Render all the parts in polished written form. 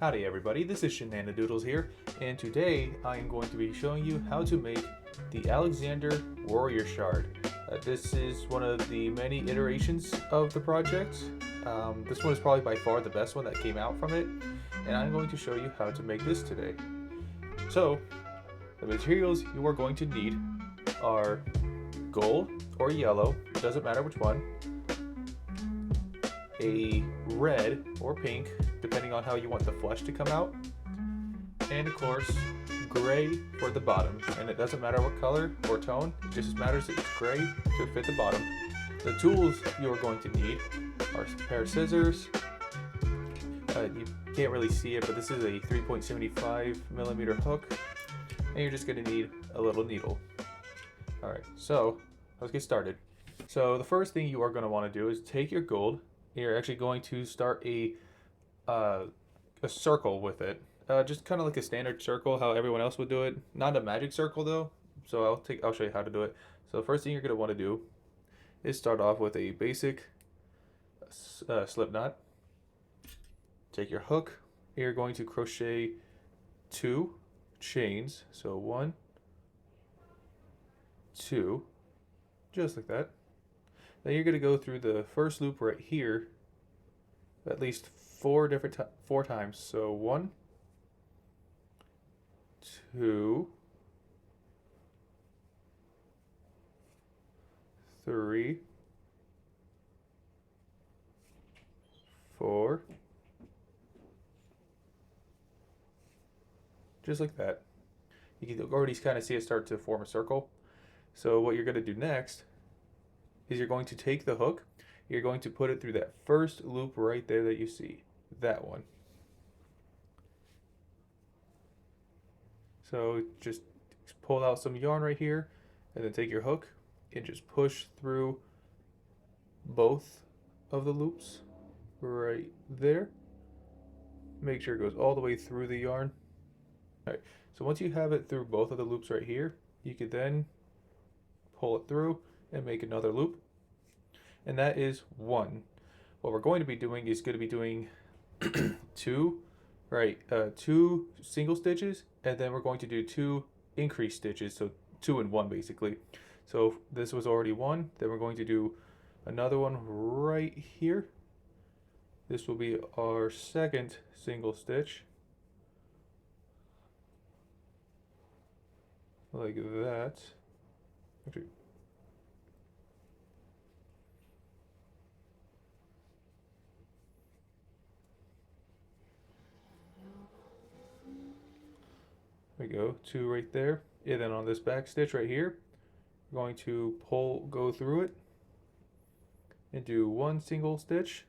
Howdy everybody, this is Shenanadoodles here, and today I am going to be showing you how to make the Alexander Warrior Shard. This is one of the many iterations of the project. This one is probably by far the best one that came out from it, and I'm going to show you how to make this today. So, the materials you are going to need are gold or yellow, it doesn't matter which one, a red or pink, depending on how you want the flesh to come out, and of course gray for the bottom. And it doesn't matter what color or tone, it just matters that it's gray to fit the bottom. The tools you are going to need are a pair of scissors. You can't really see it, but this is a 3.75 millimeter hook, and you're just going to need a little needle. Alright, so let's get started. So the first thing you are going to want to do is take your gold. You're actually going to start a circle with it, just kind of like a standard circle, how everyone else would do it. Not a magic circle though. So I'll show you how to do it. So the first thing you're going to want to do is start off with a basic slip knot. Take your hook. You're going to crochet 2 chains. So 1, 2, just like that. Then you're going to go through the first loop right here at least 4 times. So 1, 2, 3, 4, just like that. You can already kind of see it start to form a circle. So what you're going to do next is you're going to take the hook, you're going to put it through that first loop right there that you see, that one. So just pull out some yarn right here, and then take your hook and just push through both of the loops right there. Make sure it goes all the way through the yarn. Alright, so once you have it through both of the loops right here, you could then pull it through and make another loop, and that is 1. What we're going to be doing is going to be doing 2 single stitches, and then we're going to do 2 increased stitches, so 2 and 1 basically. So this was already 1, then we're going to do another one right here. This will be our second single stitch, like that. Actually, there we go, 2 right there. And then on this back stitch right here, we're going to go through it and do 1 single stitch,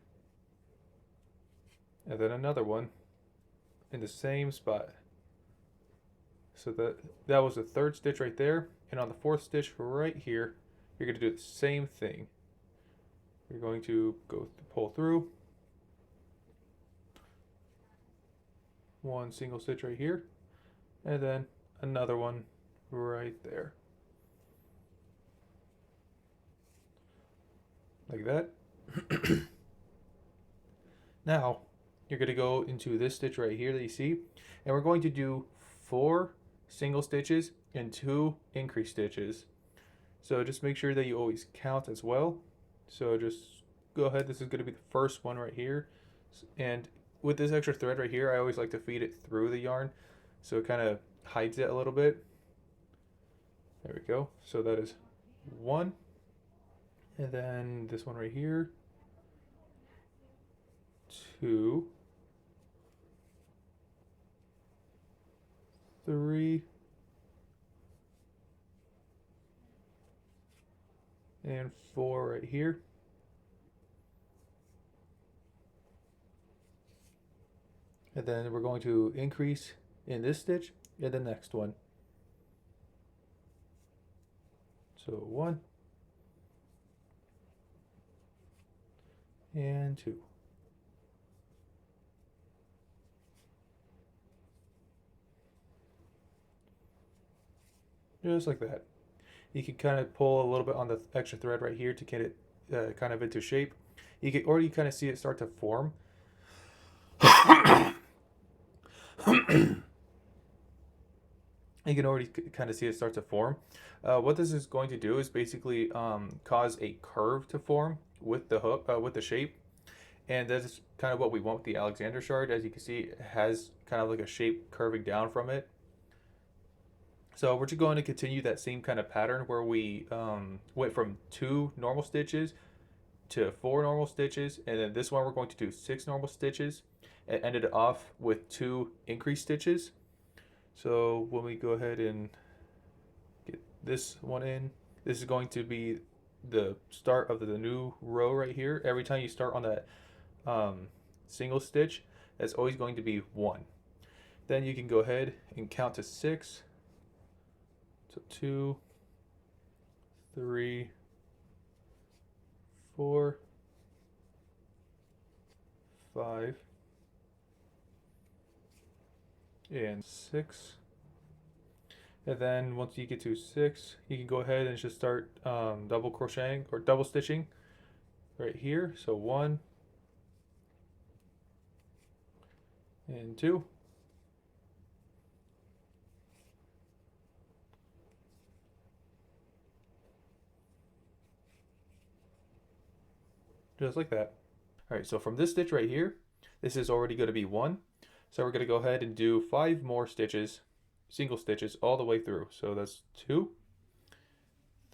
and then another one in the same spot. So that was the 3rd stitch right there, and on the 4th stitch right here, you're going to do the same thing. You're going to pull through 1 single stitch right here, and then another one right there, like that. Now you're going to go into this stitch right here that you see, and we're going to do 4 single stitches and 2 increased stitches. So just make sure that you always count as well. So just go ahead, this is going to be the first one right here, and with this extra thread right here, I always like to feed it through the yarn so it kind of hides it a little bit. There we go. So that is 1, and then this one right here, 2, 3, and 4 right here. And then we're going to increase in this stitch and the next one. So 1 and 2. Just like that. You can kind of pull a little bit on the extra thread right here to get it kind of into shape. You can kind of see it start to form. You can already kind of see it start to form. What this is going to do is basically cause a curve to form with the hook, with the shape, and that's kind of what we want with the Alexander shard. As you can see, it has kind of like a shape curving down from it. So we're just going to continue that same kind of pattern where we went from 2 normal stitches to 4 normal stitches, and then this one we're going to do 6 normal stitches, and ended off with 2 increased stitches. So when we go ahead and get this one in, this is going to be the start of the new row right here. Every time you start on that single stitch, that's always going to be 1. Then you can go ahead and count to 6. So 2, 3, 4, 5, and 6. And then once you get to 6, you can go ahead and just start double crocheting or double stitching right here. So 1 and 2. Just like that. All right, so from this stitch right here, this is already going to be 1. So we're going to go ahead and do 5 more stitches, single stitches all the way through. So that's 2,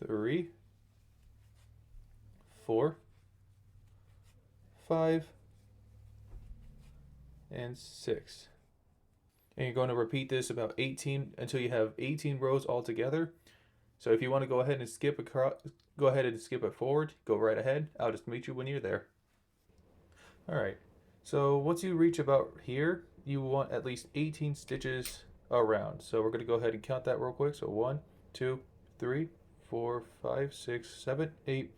3, 4, 5, and 6. And you're going to repeat this about 18 until you have 18 rows all together. So if you want to go ahead and skip it forward, go right ahead. I'll just meet you when you're there. All right. So once you reach about here, you want at least 18 stitches around. So we're going to go ahead and count that real quick. So 1, 2, 3, 4, 5, 6, 7, 8,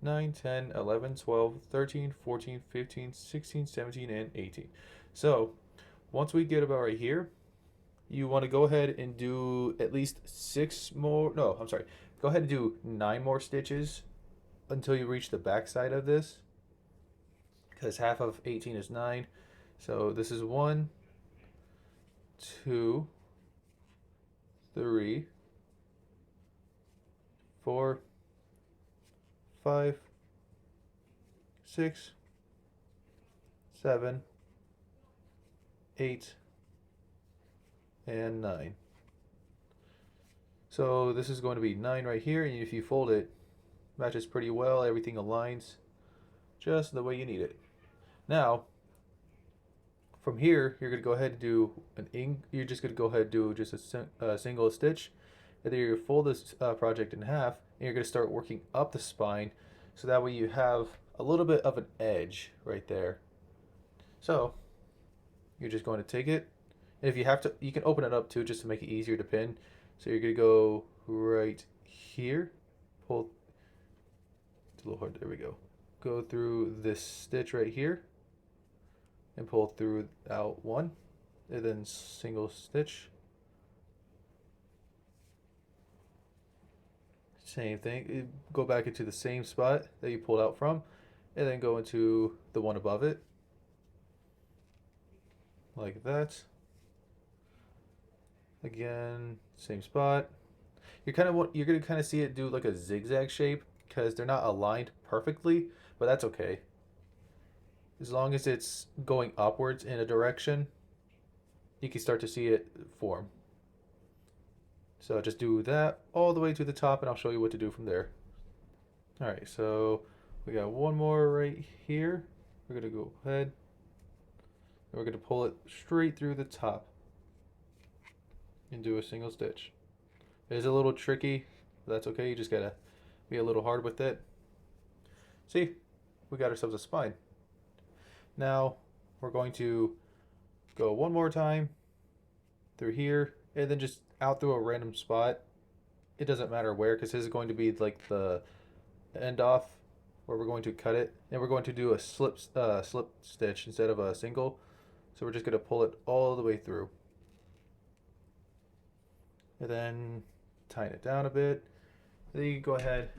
9, 10, 11, 12, 13, 14, 15, 16, 17, and 18. So once we get about right here, you want to go ahead and do at least 6 more. No, I'm sorry. Go ahead and do 9 more stitches until you reach the back side of this, because half of 18 is 9. So this is 1, 2, 3, 4, 5, 6, 7, 8, and 9. So this is going to be 9 right here, and if you fold it, matches pretty well. Everything aligns just the way you need it. Now, from here, you're going to go ahead and do you're just going to go ahead and do just a single stitch, and then you're going to fold this project in half, and you're going to start working up the spine, so that way you have a little bit of an edge right there. So you're just going to take it, and if you have to, you can open it up too, just to make it easier to pin. So you're going to go right here, pull, it's a little hard, there we go. Go through this stitch right here, and pull through out 1, and then single stitch. Same thing, go back into the same spot that you pulled out from, and then go into the one above it, like that. Again, same spot. You're gonna kind of see it do like a zigzag shape because they're not aligned perfectly, but that's okay. As long as it's going upwards in a direction, you can start to see it form. So just do that all the way to the top, and I'll show you what to do from there. All right, so we got one more right here. We're gonna go ahead, and we're gonna pull it straight through the top and do a single stitch. It is a little tricky, but that's okay. You just gotta be a little hard with it. See, we got ourselves a spine. Now we're going to go one more time through here, and then just out through a random spot. It doesn't matter where, because this is going to be like the end off where we're going to cut it, and we're going to do a slip stitch instead of a single. So we're just going to pull it all the way through, and then tighten it down a bit. Then you can go ahead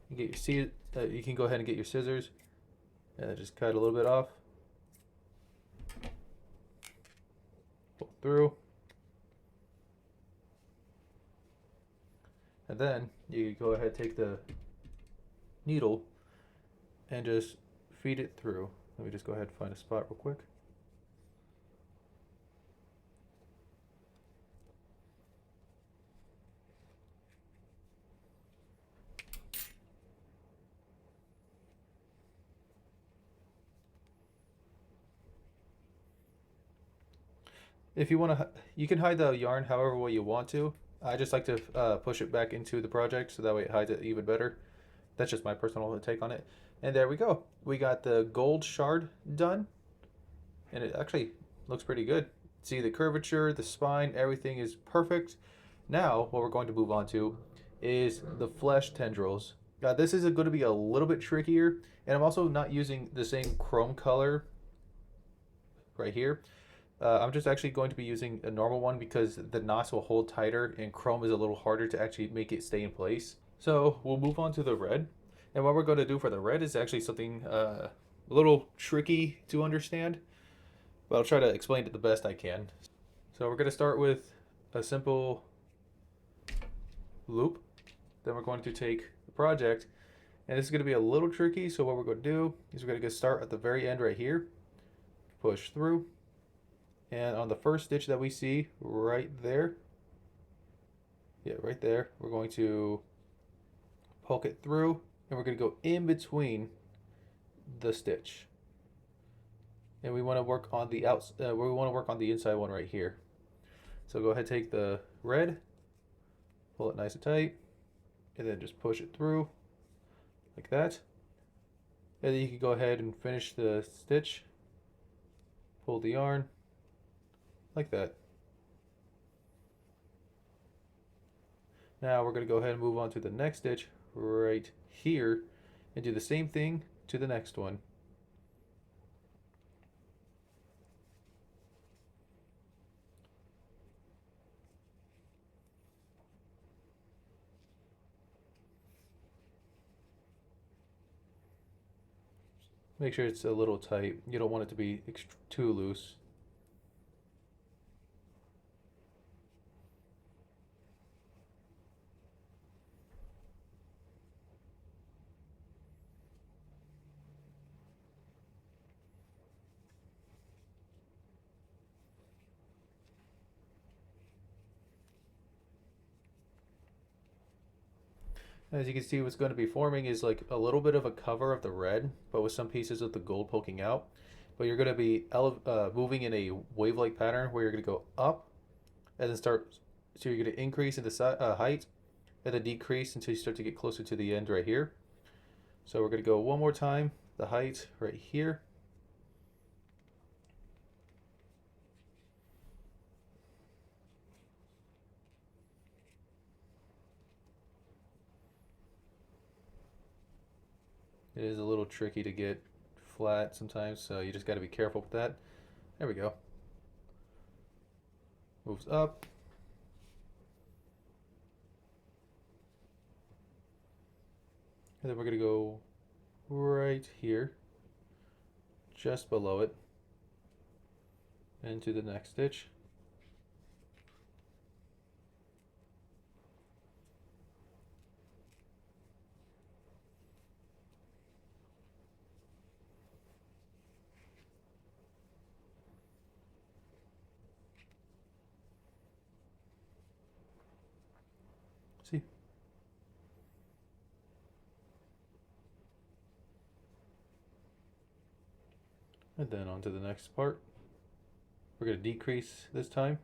and get your scissors and just cut a little bit off. pull through, and then you go ahead, take the needle and just feed it through. Let me just go ahead and find a spot real quick. If you want to, you can hide the yarn however way you want to. I just like to push it back into the project so that way it hides it even better. That's just my personal take on it. And there we go. We got the gold shard done. And it actually looks pretty good. See the curvature, the spine, everything is perfect. Now, what we're going to move on to is the flesh tendrils. This is going to be a little bit trickier. And I'm also not using the same chrome color right here. I'm just actually going to be using a normal one because the knots will hold tighter and chrome is a little harder to actually make it stay in place. So we'll move on to the red. And what we're going to do for the red is actually something a little tricky to understand, but I'll try to explain it the best I can. So we're going to start with a simple loop. Then we're going to take the project, and this is going to be a little tricky. So what we're going to do is we're going to start at the very end right here, push through, and on the first stitch that we see right there, yeah, right there, we're going to poke it through, and we're going to go in between the stitch. And we want to work on the we want to work on the inside one right here. So go ahead, take the red, pull it nice and tight, and then just push it through like that. And then you can go ahead and finish the stitch, pull the yarn like that. Now we're going to go ahead and move on to the next stitch right here and do the same thing to the next one. Make sure it's a little tight. You don't want it to be too loose. As you can see, what's going to be forming is like a little bit of a cover of the red, but with some pieces of the gold poking out. But you're going to be moving in a wave-like pattern where you're going to go up and then start. So you're going to increase in the height and then decrease until you start to get closer to the end right here. So we're going to go one more time, the height right here. It is a little tricky to get flat sometimes, so you just got to be careful with that. There we go. Moves up. And then we're going to go right here, just below it, into the next stitch. See? And then on to the next part. We're going to decrease this time,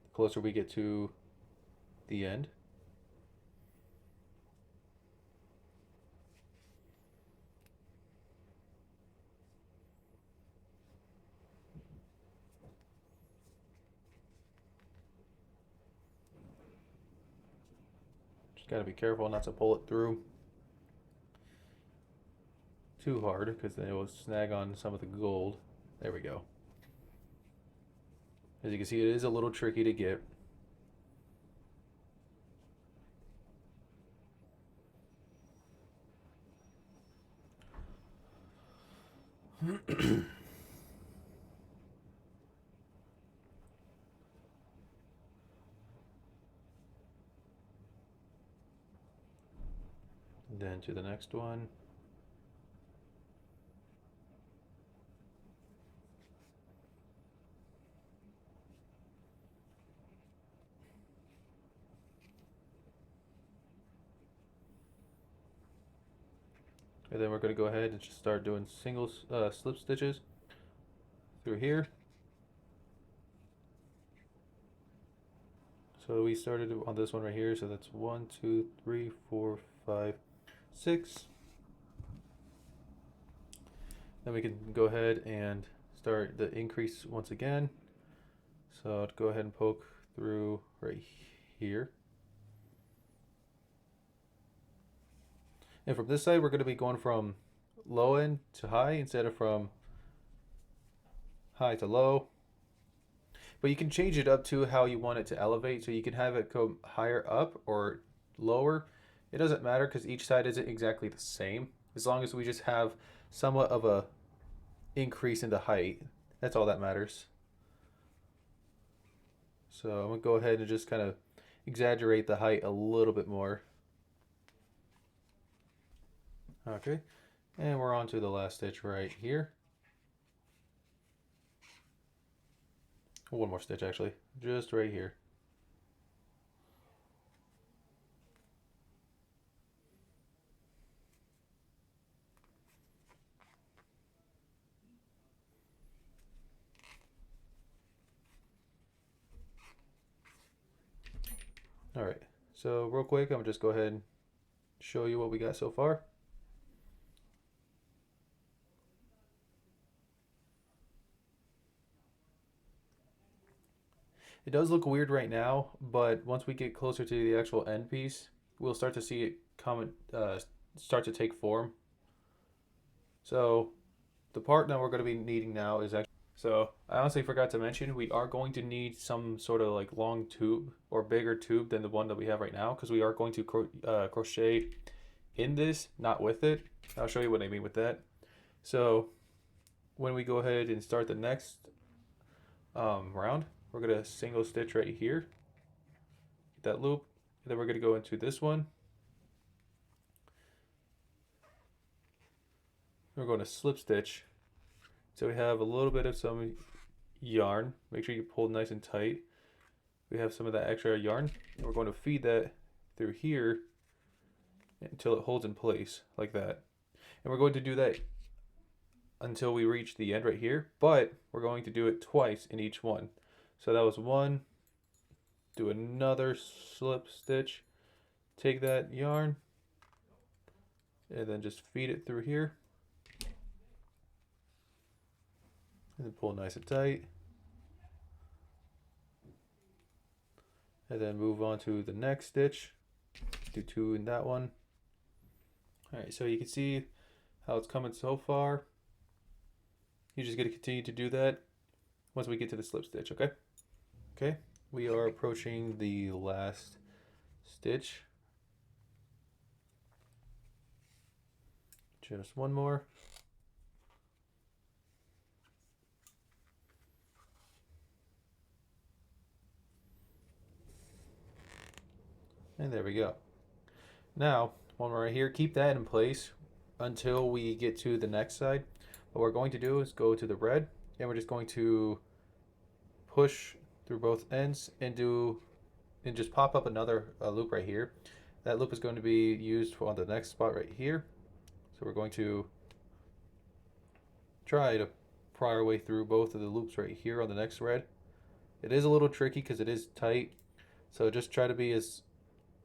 the closer we get to the end. Just got to be careful not to pull it through too hard because then it will snag on some of the gold. There we go. As you can see, it is a little tricky to get. then to the next one. And then we're going to go ahead and just start doing single slip stitches through here. So we started on this one right here, so that's 1, 2, 3, 4, 5, 6. Then we can go ahead and start the increase once again. So I'll go ahead and poke through right here. And from this side, we're going to be going from low end to high instead of from high to low. But you can change it up to how you want it to elevate. So you can have it go higher up or lower. It doesn't matter because each side isn't exactly the same. As long as we just have somewhat of a increase in the height. That's all that matters. So I'm going to go ahead and just kind of exaggerate the height a little bit more. Okay, and we're on to the last stitch right here. One more stitch actually, just right here. All right, so real quick, I'm gonna just go ahead and show you what we got so far. It does look weird right now, but once we get closer to the actual end piece, we'll start to see it come, start to take form. So the part that we're going to be needing now is actually, so I honestly forgot to mention, we are going to need some sort of like long tube or bigger tube than the one that we have right now, because we are going to crochet in this, not with it. I'll show you what I mean with that. So when we go ahead and start the next round, we're going to single stitch right here, get that loop, and then we're going to go into this one. We're going to slip stitch. So we have a little bit of some yarn. Make sure you pull nice and tight. We have some of that extra yarn, and we're going to feed that through here until it holds in place like that. And we're going to do that until we reach the end right here, but we're going to do it twice in each one. So that was one, do another slip stitch, take that yarn, and then just feed it through here. And then pull nice and tight. And then move on to the next stitch. Do 2 in that one. Alright, so you can see how it's coming so far. You're just going to continue to do that once we get to the slip stitch, okay? Okay, we are approaching the last stitch. Just one more. And there we go. Now, one right here, keep that in place until we get to the next side. What we're going to do is go to the red, and we're just going to push through both ends and just pop up another loop right here. That loop is going to be used on the next spot right here. So we're going to try to pry our way through both of the loops right here on the next red. It is a little tricky because it is tight, so just try to be as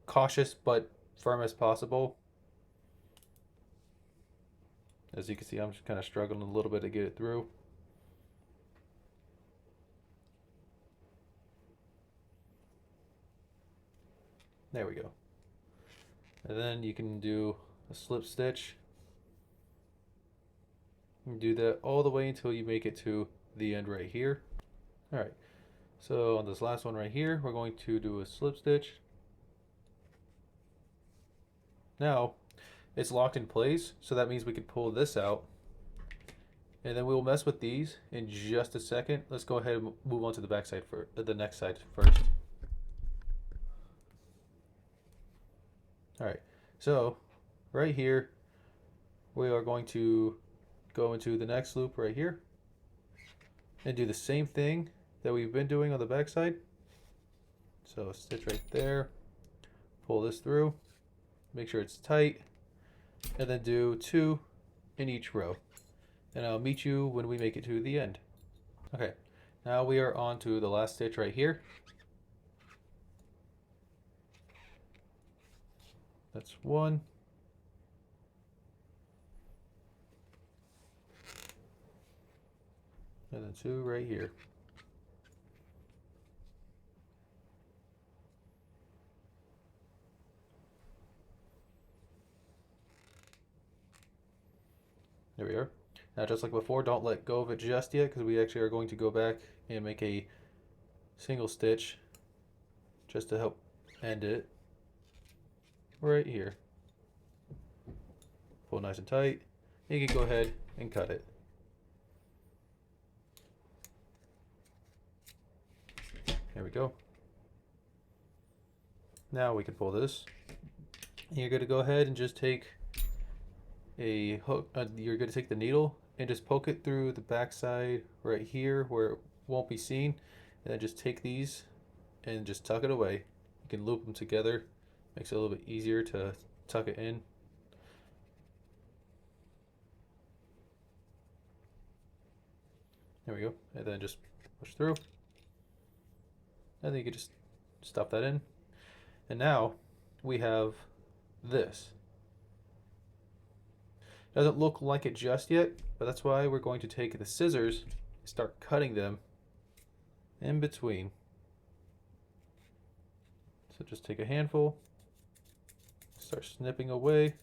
cautious but firm as possible. As you can see, I'm just kind of struggling a little bit to get it through. There we go. And then you can do a slip stitch. You do that all the way until you make it to the end right here. Alright, so on this last one right here, we're going to do a slip stitch. Now, it's locked in place, so that means we can pull this out. And then we'll mess with these in just a second. Let's go ahead and move on to the back side for the next side first. Alright, so right here, we are going to go into the next loop right here and do the same thing that we've been doing on the back side. So stitch right there, pull this through, make sure it's tight, and then do 2 in each row. And I'll meet you when we make it to the end. Okay, now we are on to the last stitch right here. That's 1. And then 2 right here. There we are. Now just like before, don't let go of it just yet, because we actually are going to go back and make a single stitch just to help end it right here. Pull nice and tight. You can go ahead and cut it. There we go. Now we can pull this. You're going to go ahead and just take a hook. You're going to take the needle and just poke it through the back side right here where it won't be seen, and then just take these and just tuck it away. You can loop them together. Makes it a little bit easier to tuck it in. There we go. And then just push through. And then you can just stuff that in. And now we have this. Doesn't look like it just yet, but that's why we're going to take the scissors and start cutting them in between. So just take a handful, start snipping away.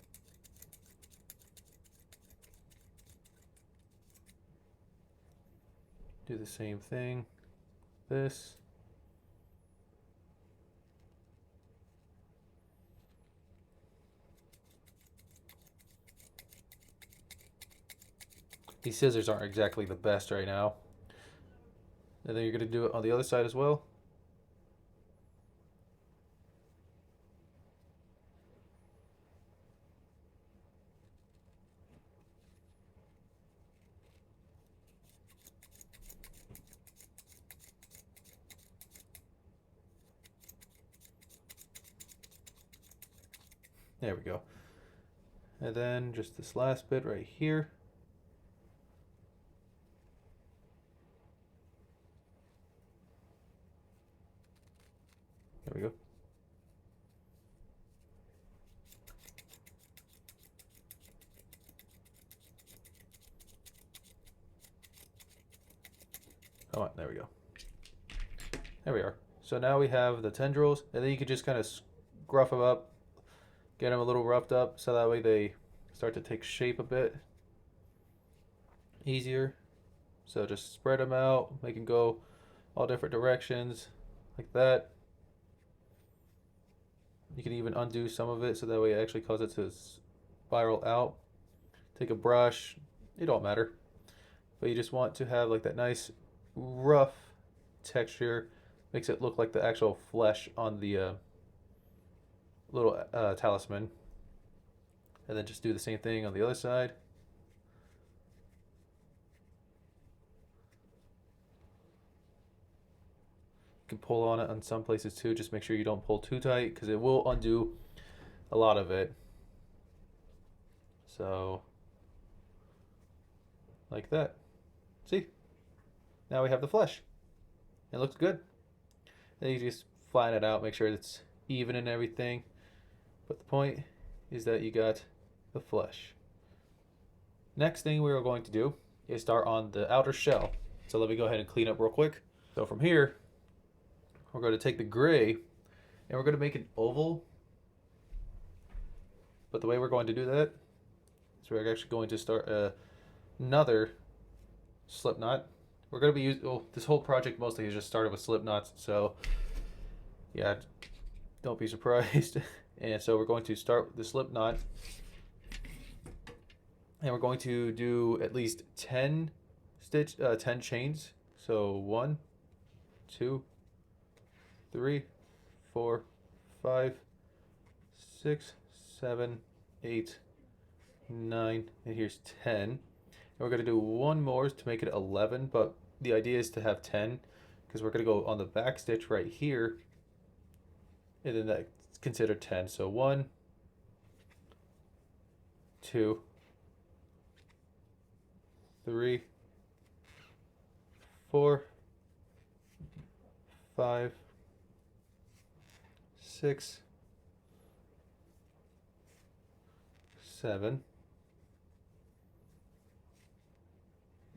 Do the same thing. This. These scissors aren't exactly the best right now. And then you're going to do it on the other side as well. There we go. And then just this last bit right here. There we go. Come on, there we go. There we are. So now we have the tendrils, and then you can just kind of scruff them up, get them a little roughed up, so that way they start to take shape a bit easier. So just spread them out, make them go all different directions, like that. You can even undo some of it, so that way it actually causes it to spiral out. Take a brush, it don't matter. But you just want to have like that nice rough texture. Makes it look like the actual flesh on the little talisman. And then just do the same thing on the other side. You can pull on it on some places too. Just make sure you don't pull too tight, because it will undo a lot of it. So, like that. See? Now we have the flesh. It looks good. Then you just flatten it out, make sure it's even and everything. But the point is that you got the flesh. Next thing we're going to do is start on the outer shell. So let me go ahead and clean up real quick. So from here, we're going to take the gray and we're going to make an oval. But the way we're going to do that is we're actually going to start another slip knot. We're going to be using, well, this whole project mostly is just started with slip knots, so yeah, don't be surprised. And so we're going to start the slip knot, and we're going to do at least 10 chains. So 1, 2, 3, 4, 5, 6, 7, 8, 9, and here's 10. And we're going to do one more to make it 11, but the idea is to have 10 because we're going to go on the back stitch right here, and then that's considered 10. So 1, 2, 3, 4, 5, 6, 7,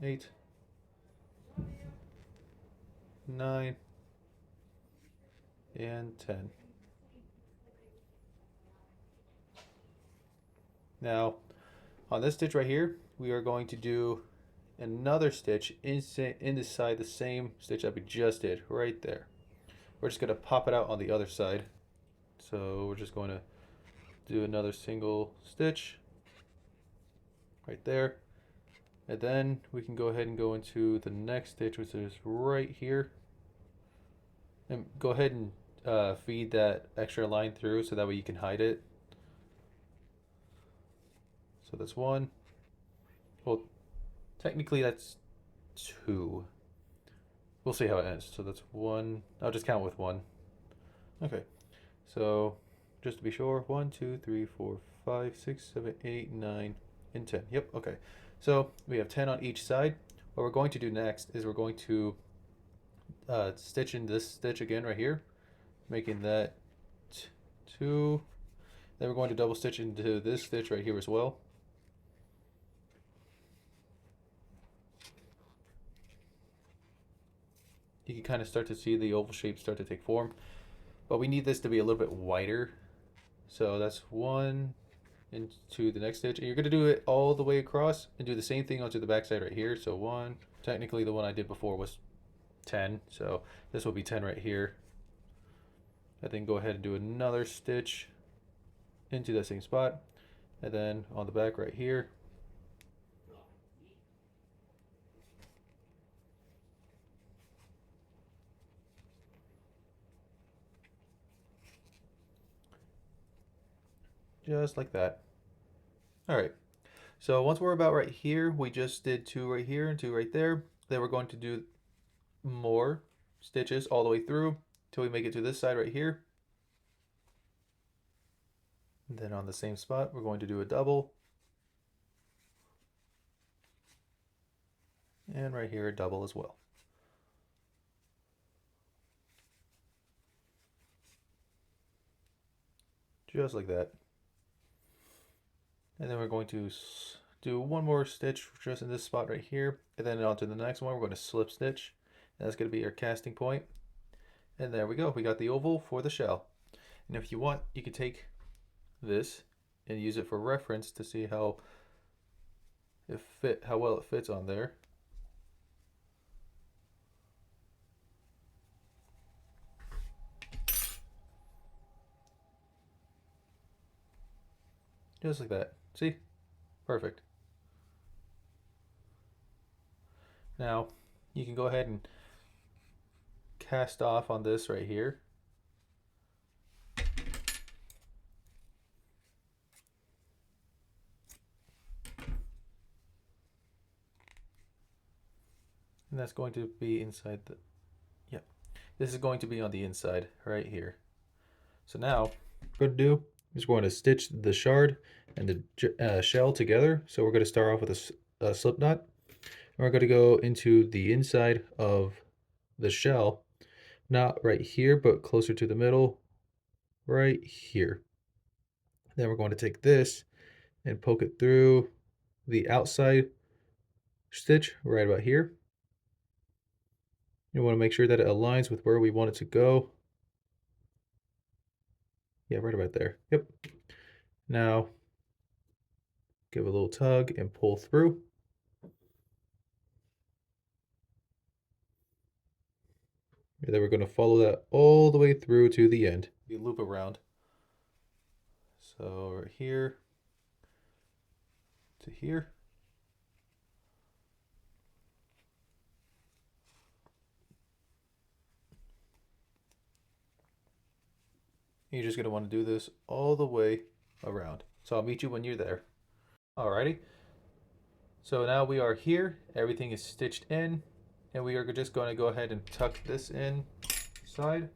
8, 9, and 10. Now, on this stitch right here, we are going to do another stitch inside the same stitch that we just did, right there. We're just going to pop it out on the other side. So we're just going to do another single stitch right there. And then we can go ahead and go into the next stitch, which is right here. And go ahead and feed that extra line through so that way you can hide it. So that's 1. Well, technically that's 2. We'll see how it ends. So that's 1. I'll just count with 1. Okay. So just to be sure, 1, 2, 3, 4, 5, 6, 7, 8, 9, and 10. Yep, okay. So we have 10 on each side. What we're going to do next is we're going to stitch in this stitch again right here, making that 2. Then we're going to double stitch into this stitch right here as well. You can kind of start to see the oval shape start to take form, but we need this to be a little bit wider. So that's 1 into the next stitch, and you're going to do it all the way across and do the same thing onto the back side right here. So 1, technically the one I did before was 10, so this will be 10 right here. And then go ahead and do another stitch into that same spot, and then on the back right here. Just like that. All right. So once we're about right here, we just did 2 right here and 2 right there. Then we're going to do more stitches all the way through till we make it to this side right here. And then on the same spot, we're going to do a double. And right here, a double as well. Just like that. And then we're going to do one more stitch just in this spot right here, and then onto the next one we're going to slip stitch, and that's going to be our casting point. And there we go, we got the oval for the shell. And if you want, you can take this and use it for reference to see how well it fits on there. Just like that. See? Perfect. Now, you can go ahead and cast off on this right here. And that's going to be inside the, yep. This is going to be on the inside right here. So now, what we're going to do is we're going to stitch the shard and the shell together. So we're going to start off with a slip knot. And we're going to go into the inside of the shell, not right here, but closer to the middle, right here. Then we're going to take this and poke it through the outside stitch right about here. You want to make sure that it aligns with where we want it to go. Yeah, right about there. Yep. Now, give a little tug and pull through. And then we're going to follow that all the way through to the end. We loop around. So right here to here. You're just going to want to do this all the way around. So I'll meet you when you're there. Alrighty. So now we are here. Everything is stitched in, and we are just going to go ahead and tuck this in side.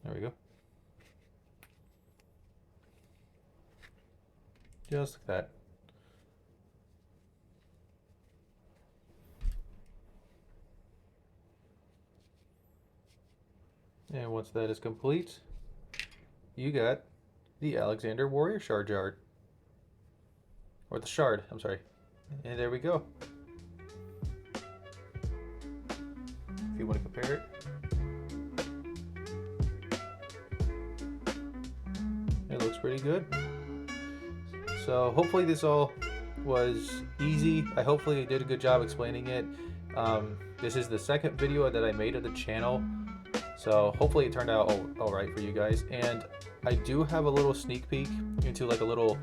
There we go. Just like that. And once that is complete, you got the Alexander Warrior Shard Yard. Or the shard, I'm sorry. And there we go. If you want to compare it. It looks pretty good. So hopefully this all was easy. I hopefully did a good job explaining it. This is the second video that I made of the channel. So hopefully it turned out all right for you guys. And I do have a little sneak peek into like a little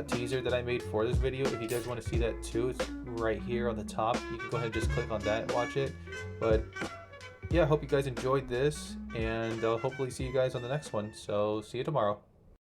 teaser that I made for this video. If you guys want to see that too, it's right here on the top. You can go ahead and just click on that and watch it. But yeah, I hope you guys enjoyed this, and I'll hopefully see you guys on the next one. So see you tomorrow.